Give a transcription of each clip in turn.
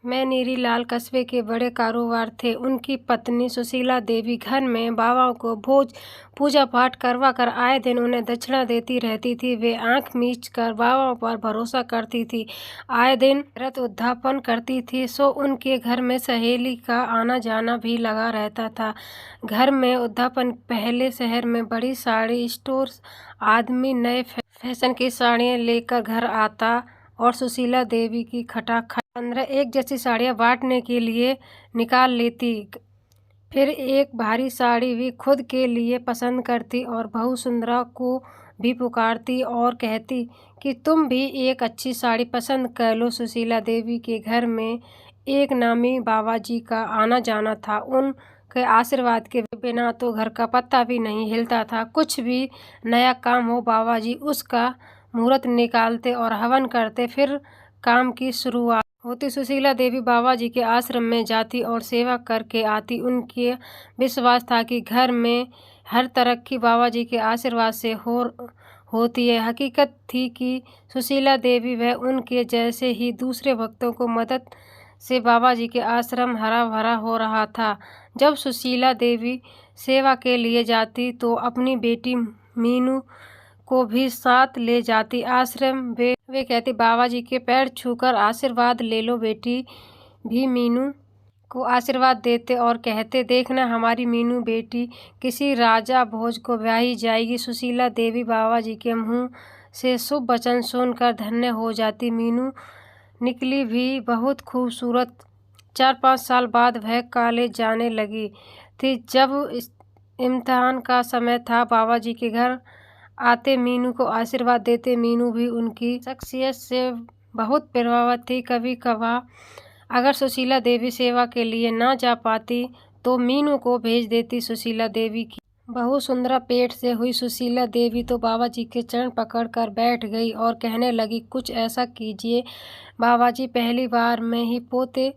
मैं नीरी लाल कस्बे के बड़े कारोबार थे। उनकी पत्नी सुशीला देवी घर में बाबाओं को भोज पूजा पाठ करवा कर आए दिन उन्हें दक्षिणा देती रहती थी। वे आंख मीच कर बाबाओं पर भरोसा करती थी, आए दिन व्रत उद्यापन करती थी। सो उनके घर में सहेली का आना जाना भी लगा रहता था। घर में उद्यापन पहले शहर में बड़ी साड़ी स्टोर आदमी नए फैशन की साड़ियाँ लेकर घर आता और सुशीला देवी की खटाखट 15 एक जैसी साड़ियाँ बांटने के लिए निकाल लेती। फिर एक भारी साड़ी भी खुद के लिए पसंद करती और बहू सुंदरा को भी पुकारती और कहती कि तुम भी एक अच्छी साड़ी पसंद कर लो। सुशीला देवी के घर में एक नामी बाबा जी का आना जाना था। उनके आशीर्वाद के बिना तो घर का पत्ता भी नहीं हिलता था। कुछ भी नया काम हो, बाबा जी उसका मुहूर्त निकालते और हवन करते, फिर काम की शुरुआत होती। सुशीला देवी बाबा जी के आश्रम में जाती और सेवा करके आती। उनके विश्वास था कि घर में हर तरक्की बाबा जी के आशीर्वाद से होती है। हकीकत थी कि सुशीला देवी व उनके जैसे ही दूसरे भक्तों को मदद से बाबा जी के आश्रम हरा भरा हो रहा था। जब सुशीला देवी सेवा के लिए जाती तो अपनी बेटी मीनू को भी साथ ले जाती। आश्रम वे कहती, बाबा जी के पैर छूकर आशीर्वाद ले लो। बेटी भी मीनू को आशीर्वाद देते और कहते, देखना हमारी मीनू बेटी किसी राजा भोज को ब्याही जाएगी। सुशीला देवी बाबा जी के मुंह से शुभ वचन सुनकर धन्य हो जाती। मीनू निकली भी बहुत खूबसूरत। 4-5 साल बाद वह कॉलेज जाने लगी थी। जब इम्तिहान का समय था, बाबा जी के घर आते मीनू को आशीर्वाद देते। मीनू भी उनकी शख्सियत से बहुत प्रभावित थी। कभी कभार अगर सुशीला देवी सेवा के लिए ना जा पाती तो मीनू को भेज देती। सुशीला देवी की बहू सुंदरा पेट से हुई। सुशीला देवी तो बाबा जी के चरण पकड़कर बैठ गई और कहने लगी, कुछ ऐसा कीजिए बाबा जी, पहली बार में ही पोते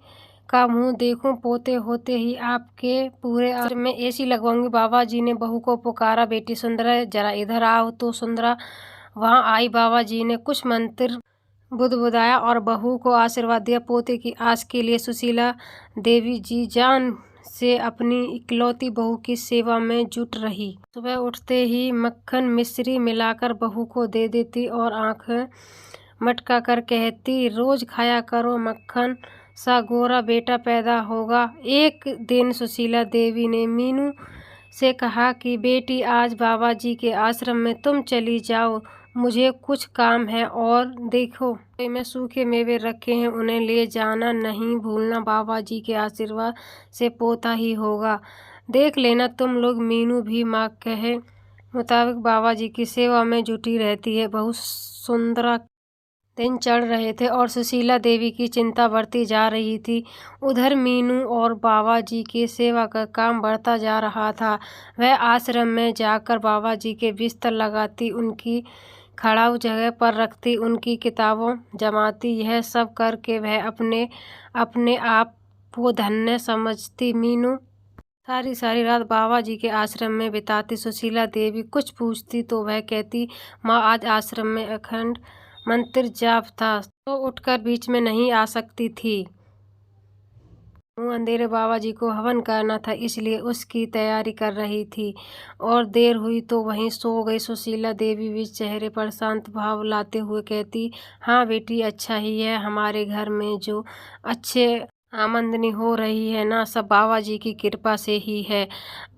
का मुंह देखूं। पोते होते ही आपके पूरे आश्रम में एसी लगवाऊंगी। बाबा जी ने बहू को पुकारा, बेटी सुंदरा जरा इधर आओ। तो सुंदरा वहां आई। बाबा जी ने कुछ मंत्र बुदबुदाया और बहू को आशीर्वाद दिया। पोते की आस के लिए सुशीला देवी जी जान से अपनी इकलौती बहू की सेवा में जुट रही। सुबह उठते ही मक्खन मिश्री मिलाकर बहू को दे देती और आंखें मटका कर कहती, रोज खाया करो, मक्खन सा गोरा बेटा पैदा होगा। एक दिन सुशीला देवी ने मीनू से कहा कि बेटी, आज बाबा जी के आश्रम में तुम चली जाओ, मुझे कुछ काम है। और देखो में सूखे मेवे रखे हैं, उन्हें ले जाना नहीं भूलना। बाबा जी के आशीर्वाद से पोता ही होगा, देख लेना तुम लोग। मीनू भी माँ कहे मुताबिक बाबा जी की सेवा में जुटी रहती है। बहुत सुंदरा दिन चढ़ रहे थे और सुशीला देवी की चिंता बढ़ती जा रही थी। उधर मीनू और बाबा जी की सेवा का काम बढ़ता जा रहा था। वह आश्रम में जाकर बाबा जी के बिस्तर लगाती, उनकी खड़ाऊ जगह पर रखती, उनकी किताबों जमाती। यह सब करके वह अपने आप को धन्य समझती। मीनू सारी सारी रात बाबा जी के आश्रम में बिताती। सुशीला देवी कुछ पूछती तो वह कहती, माँ आज आश्रम में अखंड मंत्र जाप था, तो उठकर बीच में नहीं आ सकती थी। अंधेरे बाबा जी को हवन करना था, इसलिए उसकी तैयारी कर रही थी और देर हुई तो वहीं सो गई। सुशीला देवी भी चेहरे पर शांत भाव लाते हुए कहती, हाँ बेटी, अच्छा ही है। हमारे घर में जो अच्छे आमदनी हो रही है ना, सब बाबा जी की कृपा से ही है।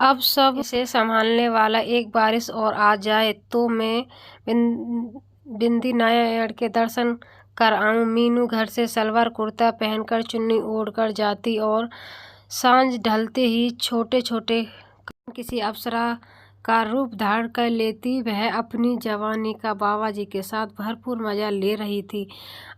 अब सब इसे संभालने वाला एक बारिश और आ जाए तो मैं बिंदी नारायण के दर्शन कर आऊं। मीनू घर से सलवार कुर्ता पहनकर चुन्नी ओढ़कर जाती और सांझ ढलते ही छोटे छोटे किसी अप्सरा का रूप धारण कर लेती। वह अपनी जवानी का बाबा जी के साथ भरपूर मजा ले रही थी।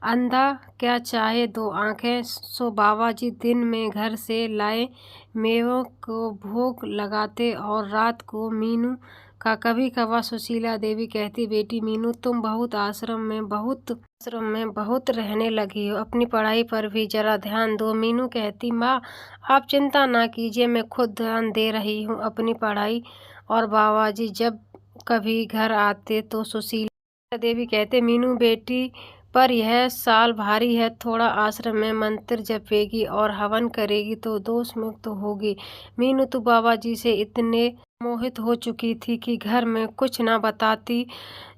अंधा क्या चाहे दो आंखें। सो बाबा जी दिन में घर से लाए मेवों को भोग लगाते और रात को मीनू का कभी कभार। सुशीला देवी कहती, बेटी मीनू, तुम बहुत आश्रम में बहुत रहने लगी हो, अपनी पढ़ाई पर भी जरा ध्यान दो। मीनू कहती, माँ आप चिंता ना कीजिए, मैं खुद ध्यान दे रही हूँ अपनी पढ़ाई। और बाबा जी जब कभी घर आते तो सुशीला देवी कहते, मीनू बेटी, पर यह साल भारी है, थोड़ा आश्रम में मंत्र जपेगी और हवन करेगी तो दोष मुक्त होगी। मीनू तो बाबा जी से इतने मोहित हो चुकी थी कि घर में कुछ न बताती।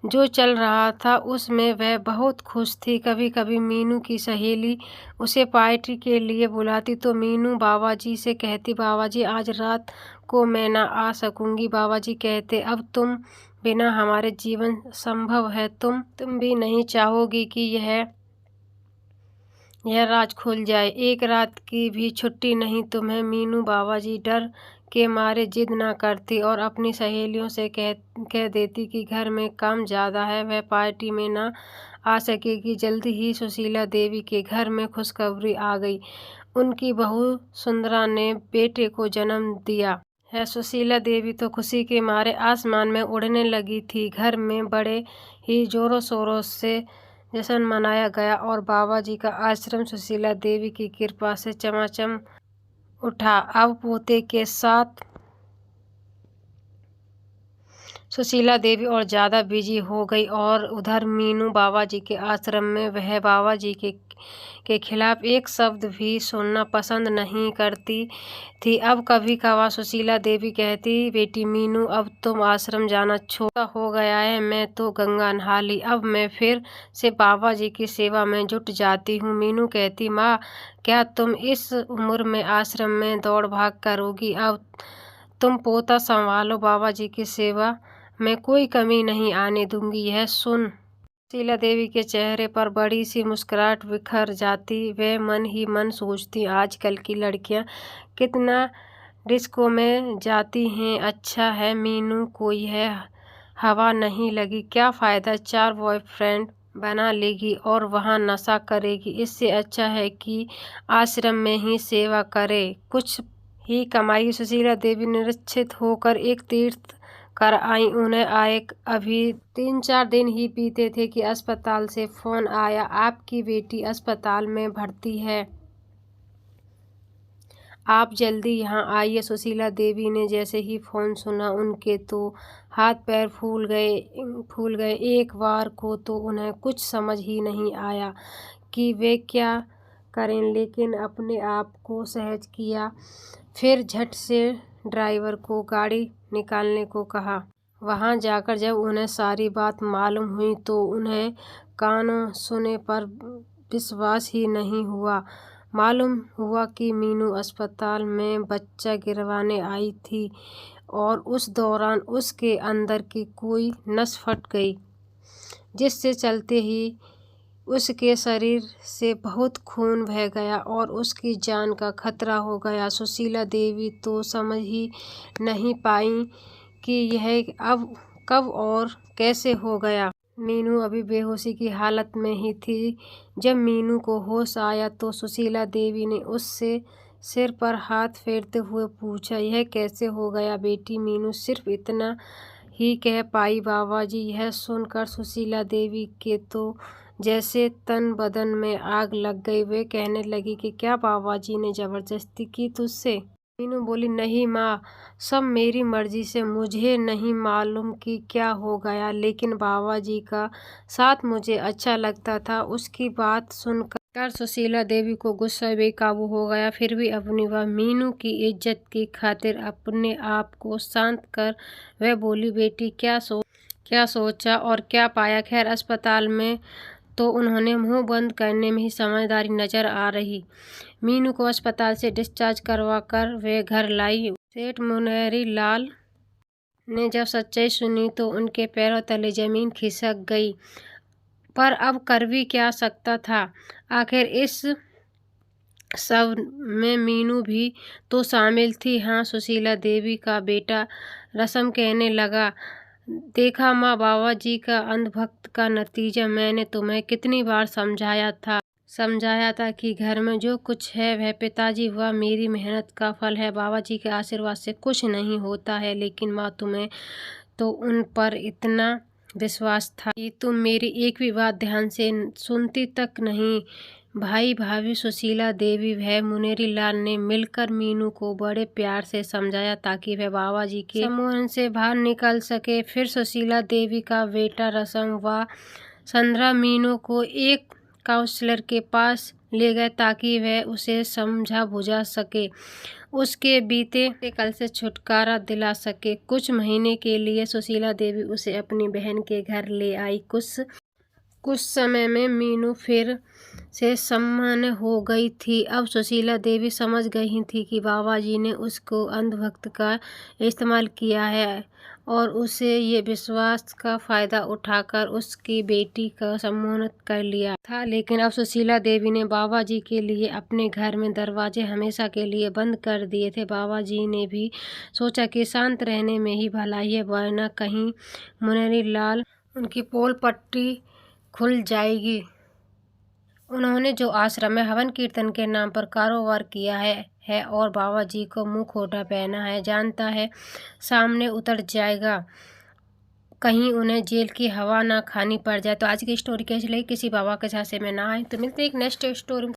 जो चल रहा था उसमें वह बहुत खुश थी। कभी कभी मीनू की सहेली उसे पार्टी के लिए बुलाती तो मीनू बाबा जी से कहती, बाबा जी आज रात को मैं ना आ सकूंगी। बाबा जी कहते, अब तुम बिना हमारे जीवन संभव है। तुम भी नहीं चाहोगी कि यह राज खुल जाए। एक रात की भी छुट्टी नहीं तुम्हें। मीनू बाबा जी डर के मारे जिद ना करती और अपनी सहेलियों से कह देती कि घर में काम ज़्यादा है, वह पार्टी में ना आ सकेगी। जल्दी ही सुशीला देवी के घर में खुशखबरी आ गई। उनकी बहू सुंदरा ने बेटे को जन्म दिया है। सुशीला देवी तो खुशी के मारे आसमान में उड़ने लगी थी। घर में बड़े ही जोरों शोरों से जश्न मनाया गया और बाबा जी का आश्रम सुशीला देवी की कृपा से चमाचम उठा। अब पोते के साथ सुशीला देवी और ज़्यादा बिजी हो गई और उधर मीनू बाबा जी के आश्रम में वह बाबा जी के खिलाफ एक शब्द भी सुनना पसंद नहीं करती थी। अब कभी कभार सुशीला देवी कहती, बेटी मीनू अब तुम आश्रम जाना छोटा हो गया है, मैं तो गंगा नहा ली, अब मैं फिर से बाबा जी की सेवा में जुट जाती हूँ। मीनू कहती, माँ क्या तुम इस उम्र में आश्रम में दौड़ भाग करोगी? अब तुम पोता संभालो, बाबा जी की सेवा में कोई कमी नहीं आने दूंगी। यह सुन सुशीला देवी के चेहरे पर बड़ी सी मुस्कुराहट बिखर जाती। वे मन ही मन सोचती, आजकल की लड़कियां कितना डिस्को में जाती हैं। अच्छा है मीनू को यह हवा नहीं लगी। क्या फ़ायदा, 4 बॉयफ्रेंड बना लेगी और वहाँ नशा करेगी। इससे अच्छा है कि आश्रम में ही सेवा करे, कुछ ही कमाई। सुशीला देवी निश्चित होकर एक तीर्थ कर आई। उन्हें आए अभी 3-4 दिन ही बीते थे कि अस्पताल से फ़ोन आया, आपकी बेटी अस्पताल में भर्ती है, आप जल्दी यहाँ आइए। सुशीला देवी ने जैसे ही फ़ोन सुना उनके तो हाथ पैर फूल गए। एक बार को तो उन्हें कुछ समझ ही नहीं आया कि वे क्या करें, लेकिन अपने आप को सहज किया। फिर झट से ड्राइवर को गाड़ी निकालने को कहा। वहाँ जाकर जब उन्हें सारी बात मालूम हुई तो उन्हें कानों सुने पर विश्वास ही नहीं हुआ। मालूम हुआ कि मीनू अस्पताल में बच्चा गिरवाने आई थी और उस दौरान उसके अंदर की कोई नस फट गई, जिससे चलते ही उसके शरीर से बहुत खून बह गया और उसकी जान का खतरा हो गया। सुशीला देवी तो समझ ही नहीं पाई कि यह अब कब और कैसे हो गया। मीनू अभी बेहोशी की हालत में ही थी। जब मीनू को होश आया तो सुशीला देवी ने उससे सिर पर हाथ फेरते हुए पूछा, यह कैसे हो गया बेटी? मीनू सिर्फ इतना ही कह पाई, बाबा जी। यह सुनकर सुशीला देवी के तो जैसे तन बदन में आग लग गई। वे कहने लगी कि क्या बाबा जी ने जबरदस्ती की तुझसे? मीनू बोली, नहीं माँ, सब मेरी मर्जी से। मुझे नहीं मालूम कि क्या हो गया, लेकिन बाबा जी का साथ मुझे अच्छा लगता था। उसकी बात सुनकर सुशीला देवी को गुस्सा बेकाबू हो गया। फिर भी अपनी व मीनू की इज्जत की खातिर अपने आप को शांत कर वह बोली, बेटी क्या सोचा और क्या पाया? खैर अस्पताल में तो उन्होंने मुंह बंद करने में ही समझदारी नजर आ रही। मीनू को अस्पताल से डिस्चार्ज करवाकर वे घर लाई। सेठ मुनहरी लाल ने जब सच्चाई सुनी तो उनके पैरों तले जमीन खिसक गई। पर अब कर भी क्या सकता था? आखिर इस सब में मीनू भी तो शामिल थी। हाँ, सुशीला देवी का बेटा रसम कहने लगा, देखा माँ, बाबा जी का अंधभक्त का नतीजा। मैंने तुम्हें कितनी बार समझाया था कि घर में जो कुछ है वह पिताजी व मेरी मेहनत का फल है। बाबा जी के आशीर्वाद से कुछ नहीं होता है। लेकिन माँ, तुम्हें तो उन पर इतना विश्वास था कि तुम मेरी एक भी बात ध्यान से सुनती तक नहीं। भाई भाभी सुशीला देवी व मुनेरी लाल ने मिलकर मीनू को बड़े प्यार से समझाया ताकि वह बाबा जी के सम्मोहन से बाहर निकल सके। फिर सुशीला देवी का बेटा रसम व संध्रा मीनू को एक काउंसलर के पास ले गए ताकि वह उसे समझा बुझा सके, उसके बीते कल से छुटकारा दिला सके। कुछ महीने के लिए सुशीला देवी उसे अपनी बहन के घर ले आई। कुछ समय में मीनू फिर से सामान्य हो गई थी। अब सुशीला देवी समझ गई थी कि बाबा जी ने उसको अंधभक्त का इस्तेमाल किया है और उसे ये विश्वास का फायदा उठाकर उसकी बेटी का सम्मोहित कर लिया था। लेकिन अब सुशीला देवी ने बाबा जी के लिए अपने घर में दरवाजे हमेशा के लिए बंद कर दिए थे। बाबा जी ने भी सोचा कि शांत रहने में ही भलाई है, वरना कहीं मुनहरी लाल उनकी पोल पट्टी खुल जाएगी। उन्होंने जो आश्रम में हवन कीर्तन के नाम पर कारोबार किया है और बाबा जी को मुंह खोटा पहना है, जानता है सामने उतर जाएगा, कहीं उन्हें जेल की हवा ना खानी पड़ जाए। तो आज की स्टोरी कैसी लगी? किसी बाबा के झांसे में ना आए। तो मिलते हैं एक नेक्स्ट स्टोरी में।